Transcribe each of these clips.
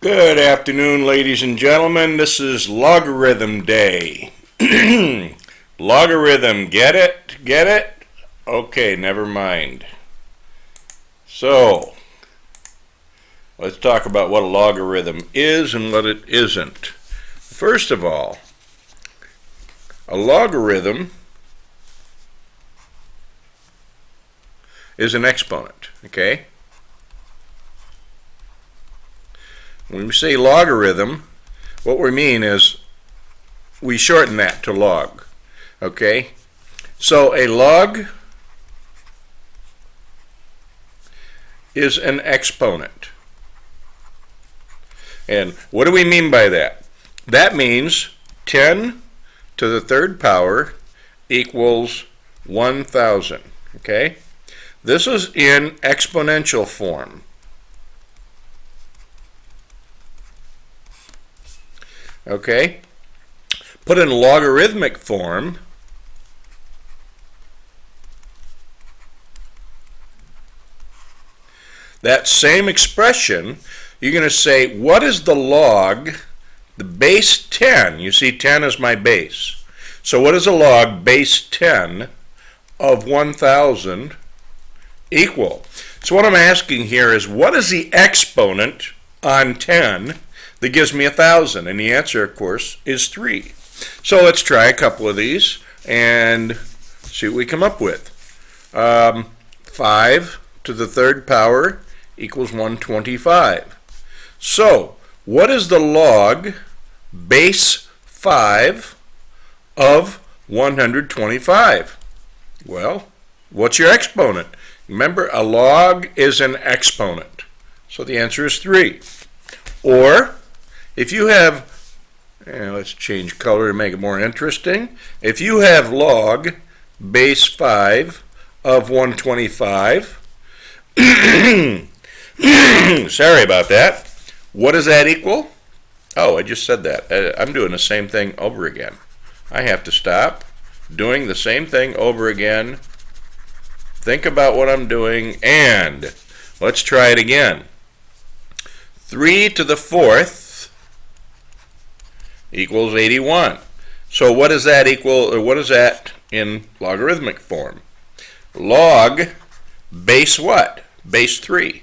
Good afternoon, ladies and gentlemen. This is Logarithm Day. Logarithm, get it? Get it? Okay, never mind. So, let's talk about what a logarithm is and what it isn't. First of all, a logarithm is an exponent, okay? When we say logarithm, what we mean is we shorten that to log, okay? So a log is an exponent. And what do we mean by that? That means 10 to the third power equals 1,000, okay? This is in exponential form. Okay, put in logarithmic form, that same expression, you're going to say, what is the log, the base 10, you see 10 is my base, so what is a log base 10 of 1,000 equal? So what I'm asking here is, what is the exponent on 10 that gives me 1,000? And the answer, of course, is 3. So let's try a couple of these and see what we come up with. 5 to the third power equals 125. So what is the log base 5 of 125? Well, what's your exponent? Remember, a log is an exponent. So the answer is 3. Or if you have, let's change color to make it more interesting. If you have log base 5 of 125, sorry about that, what does that equal? Oh, I just said that. I'm doing the same thing over again. I have to stop doing the same thing over again. Think about what I'm doing, and let's try it again. 3 to the fourth equals 81. So what does that equal, or what is that in logarithmic form? Log base what? Base 3.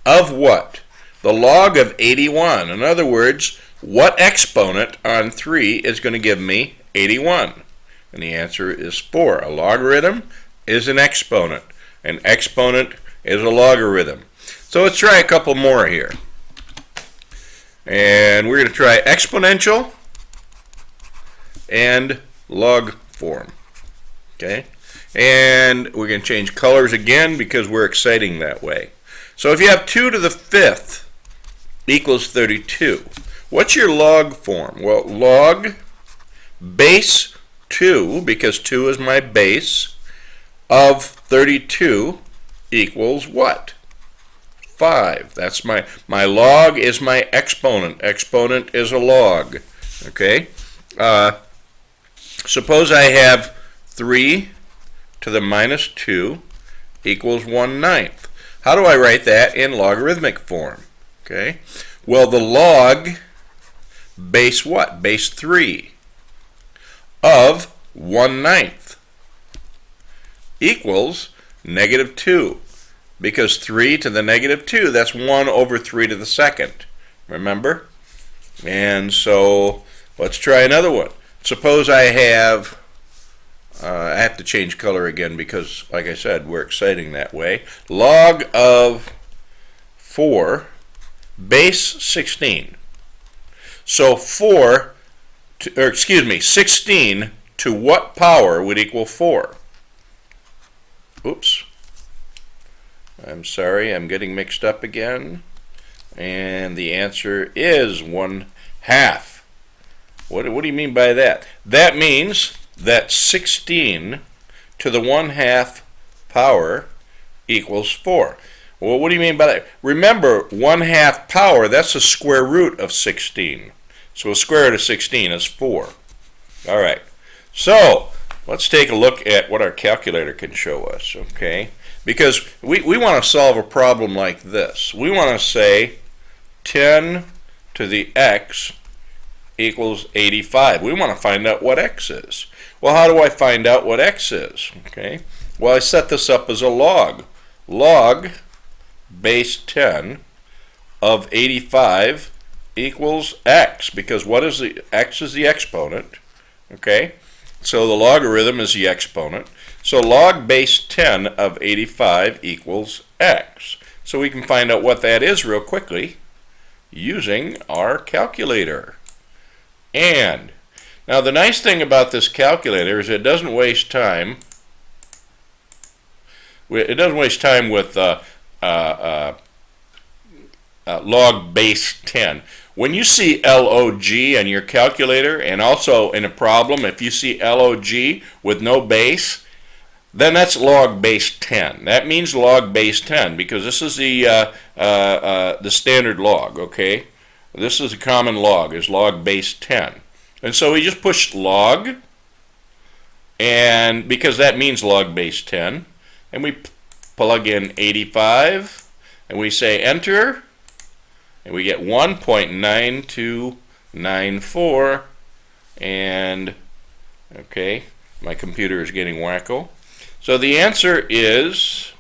Of what? The log of 81. In other words, what exponent on 3 is going to give me 81? And the answer is 4. A logarithm is an exponent. An exponent is a logarithm. So let's try a couple more here. And we're going to try exponential and log form. Okay? And we're going to change colors again because we're exciting that way. So if you have 2 to the fifth equals 32, what's your log form? Well, log base 2, because 2 is my base, of 32 equals what? 5. That's my log is my exponent. Exponent is a log. Okay? Suppose I have 3 to the minus 2 equals 1/9. How do I write that in logarithmic form? Okay? Well, the log base what? Base 3 of 1/9 equals -2. Because 3 to the -2, that's 1 over 3 to the second. Remember? And so let's try another one. Suppose I have to change color again because, like I said, we're exciting that way. Log of 4 base 16. So 16 to what power would equal 4? Oops. I'm sorry, I'm getting mixed up again. And the answer is 1/2. What do you mean by that? That means that 16 to the 1/2 power equals 4. Well, what do you mean by that? Remember, 1/2 power, that's the square root of 16. So a square root of 16 is 4. All right. So let's take a look at what our calculator can show us, okay? Because we want to solve a problem like this. We want to say 10 to the x equals 85. We want to find out what x is. Well, how do I find out what x is? Okay. Well, I set this up as a log. Log base 10 of 85 equals x, because what is the x is the exponent. Okay. So the logarithm is the exponent. So log base 10 of 85 equals x. So we can find out what that is real quickly using our calculator. And now the nice thing about this calculator is it doesn't waste time. It doesn't waste time with log base 10. When you see log on your calculator, and also in a problem, if you see log with no base, then that's log base 10. That means log base 10 because this is the standard log. Okay, this is a common log, is log base 10, and so we just push log, and because that means log base 10, and we plug in 85, and we say enter. And we get 1.9294, and okay, my computer is getting wacko. So the answer is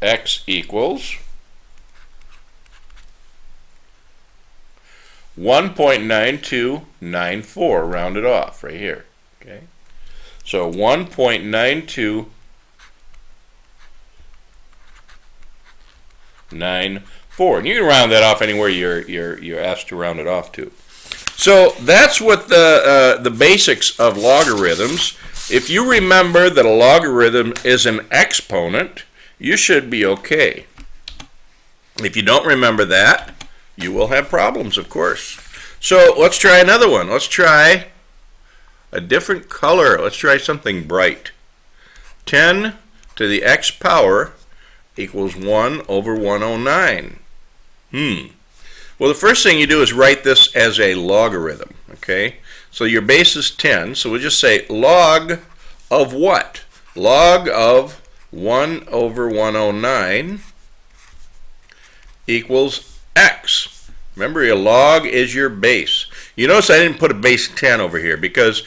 x equals 1.9294, rounded off right here. Okay, so 1.9294. 4, and you can round that off anywhere you're asked to round it off to. So that's what the basics of logarithms. If you remember that a logarithm is an exponent, you should be okay. If you don't remember that, you will have problems, of course. So let's try another one. Let's try a different color. Let's try something bright. 10 to the x power equals 1 over 109. Well, the first thing you do is write this as a logarithm. Okay, so your base is 10, so we'll just say log of what? Log of 1 over 109 equals x. Remember, your log is your base. You notice I didn't put a base 10 over here because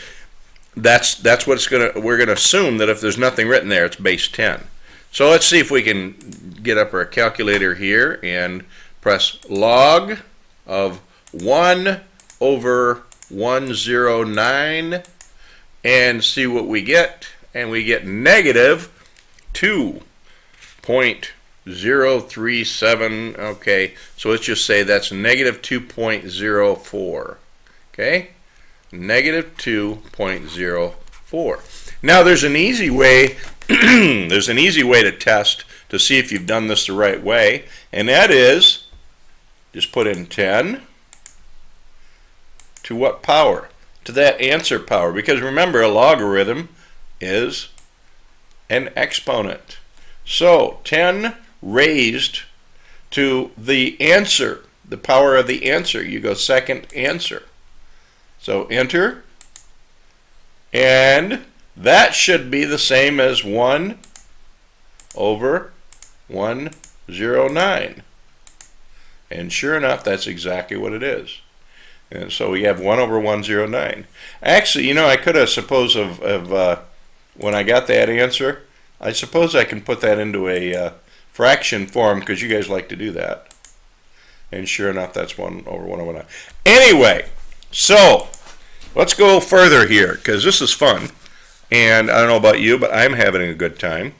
that's what it's we're gonna assume that if there's nothing written there, it's base 10. So let's see if we can get up our calculator here and press log of 1 over 109 and see what we get. And we get negative 2.037. Okay, so let's just say that's negative 2.04. Okay, negative 2.04. Now there's an easy way. There's an easy way to test to see if you've done this the right way, and that is just put in 10 to what power? To that answer power, because remember, a logarithm is an exponent. So 10 raised to the answer, the power of the answer. You go second answer. So enter, and that should be the same as 1 over 109. And sure enough, that's exactly what it is. And so we have 1 over 109. Actually, you know, I could have supposed when I got that answer, I suppose I can put that into a fraction form because you guys like to do that. And sure enough, that's 1 over 109. Anyway, so let's go further here because this is fun. And I don't know about you, but I'm having a good time.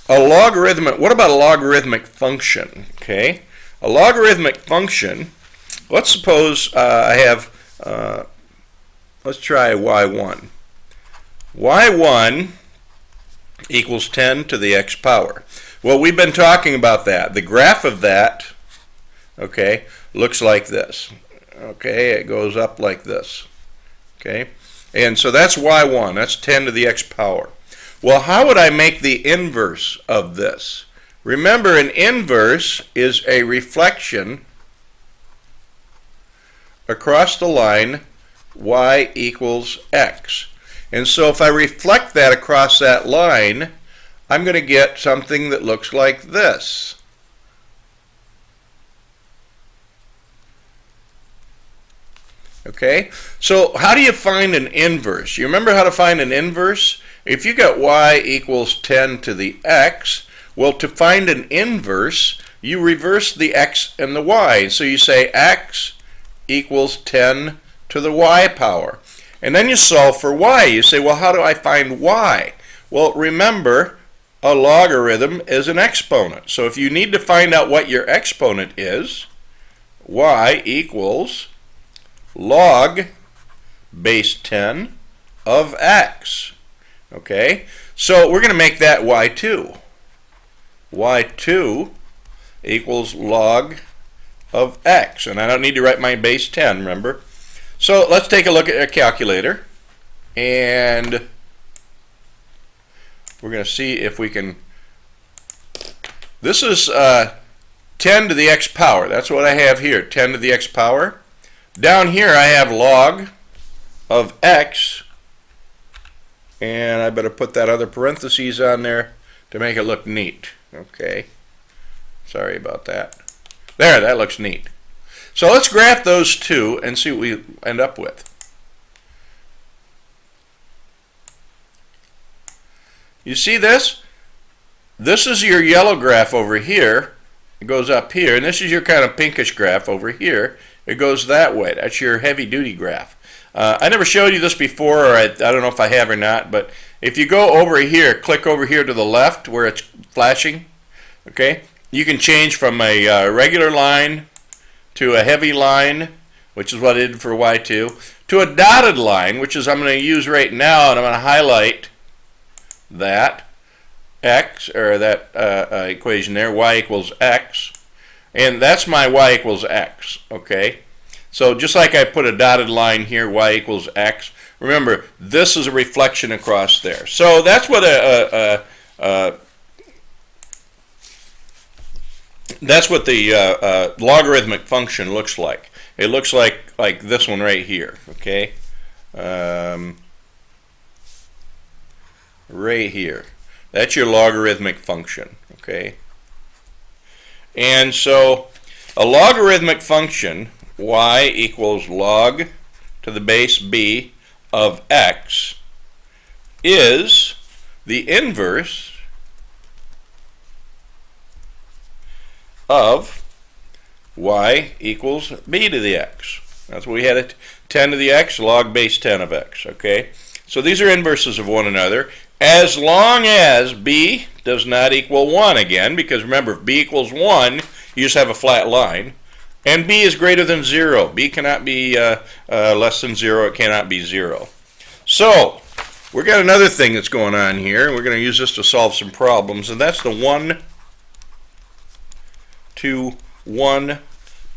What about a logarithmic function? Okay, a logarithmic function. Let's suppose I have. Let's try y1. y1 equals 10 to the x power. Well, we've been talking about that. The graph of that, okay, looks like this. Okay, it goes up like this. Okay. And so that's y1, that's 10 to the x power. Well, how would I make the inverse of this? Remember, an inverse is a reflection across the line y equals x. And so if I reflect that across that line, I'm going to get something that looks like this. Okay, so how do you find an inverse? You remember how to find an inverse? If you got y equals 10 to the x, well, to find an inverse, you reverse the x and the y. So you say x equals 10 to the y power. And then you solve for y. You say, well, how do I find y? Well, remember, a logarithm is an exponent. So if you need to find out what your exponent is, y equals log base 10 of x. Okay, so we're going to make that y2. y2 equals log of x. And I don't need to write my base 10, remember? So let's take a look at a calculator. And we're going to see if we can... This is 10 to the x power. That's what I have here, 10 to the x power. Down here I have log of x, and I better put that other parentheses on there to make it look neat. Okay, sorry about that. There, that looks neat. So let's graph those two and see what we end up with. You see this? This is your yellow graph over here. It goes up here, and this is your kind of pinkish graph over here. It goes that way. That's your heavy-duty graph. I never showed you this before, or I don't know if I have or not, but if you go over here, click over here to the left where it's flashing, okay, you can change from a regular line to a heavy line, which is what I did for y2, to a dotted line, which is I'm going to use right now, and I'm going to highlight that x, or that equation there, y equals x. And that's my y equals x, okay? So just like I put a dotted line here, y equals x, remember, this is a reflection across there. So that's what the logarithmic function looks like. It looks like this one right here, okay? Right here. That's your logarithmic function, okay? And so a logarithmic function, y equals log to the base b of x, is the inverse of y equals b to the x. That's what we had at 10 to the x, log base 10 of x, okay? So these are inverses of one another, as long as b does not equal 1 again, because remember, if b equals 1, you just have a flat line, and b is greater than 0. B cannot be less than 0. It cannot be 0. So we've got another thing that's going on here. We're going to use this to solve some problems, and that's the 1-to-1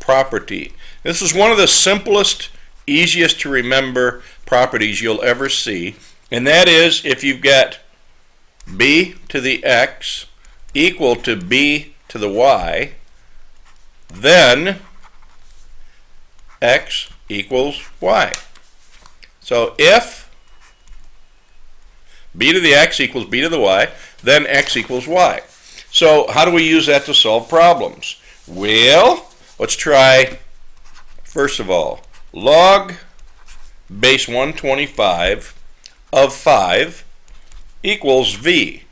property. This is one of the simplest, easiest to remember properties you'll ever see, and that is if you've got b to the x equal to b to the y, then x equals y. So if b to the x equals b to the y, then x equals y. So how do we use that to solve problems? Well, let's try, first of all, log base 125 of 5 equals v.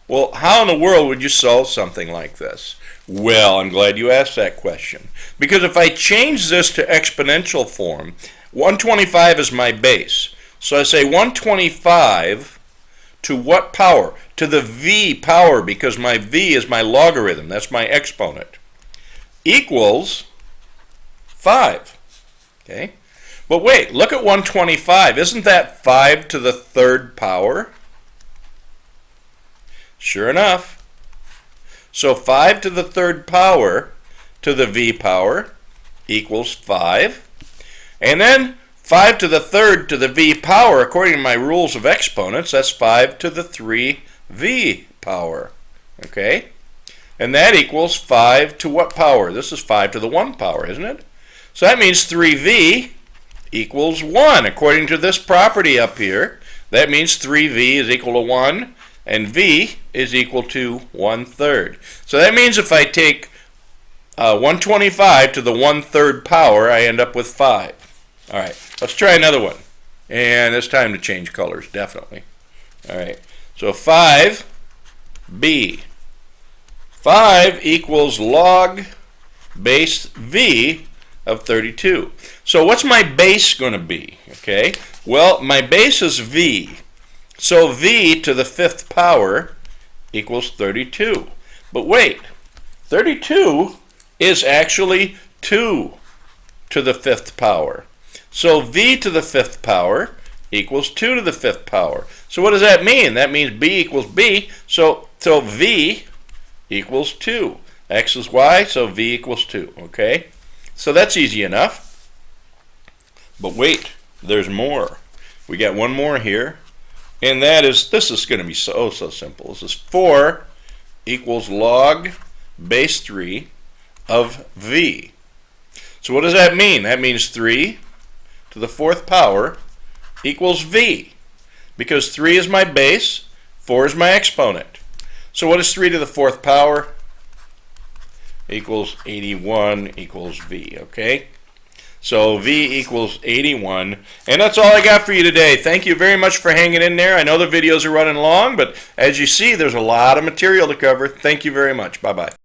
Well, how in the world would you solve something like this? Well, I'm glad you asked that question. Because if I change this to exponential form, 125 is my base. So I say 125 to what power? To the v power, because my v is my logarithm. That's my exponent. Equals 5. Okay? But wait, look at 125. Isn't that 5 to the third power? Sure enough. So 5 to the third power to the v power equals 5. And then 5 to the third to the v power, according to my rules of exponents, that's 5 to the 3v power. Okay? And that equals 5 to what power? This is 5 to the 1 power, isn't it? So that means 3v equals 1. According to this property up here, that means 3v is equal to 1, and v is equal to 1/3. So that means if I take 125 to the 1/3 power, I end up with 5. All right, let's try another one. And it's time to change colors, definitely. All right, so 5b. 5 equals log base v of 32. So what's my base going to be? Okay, well, my base is v. So v to the 5th power equals 32. But wait, 32 is actually 2 to the 5th power. So v to the 5th power equals 2 to the 5th power. So what does that mean? That means b equals b. So v equals 2. X is y, so v equals 2. Okay? So that's easy enough. But wait, there's more. We got one more here. And that is, this is going to be so simple. This is 4 equals log base 3 of v. So what does that mean? That means 3 to the 4th power equals v. Because 3 is my base, 4 is my exponent. So what is 3 to the 4th power? Equals 81 equals v, okay? So v equals 81. And that's all I got for you today. Thank you very much for hanging in there. I know the videos are running long, but as you see, there's a lot of material to cover. Thank you very much. Bye-bye.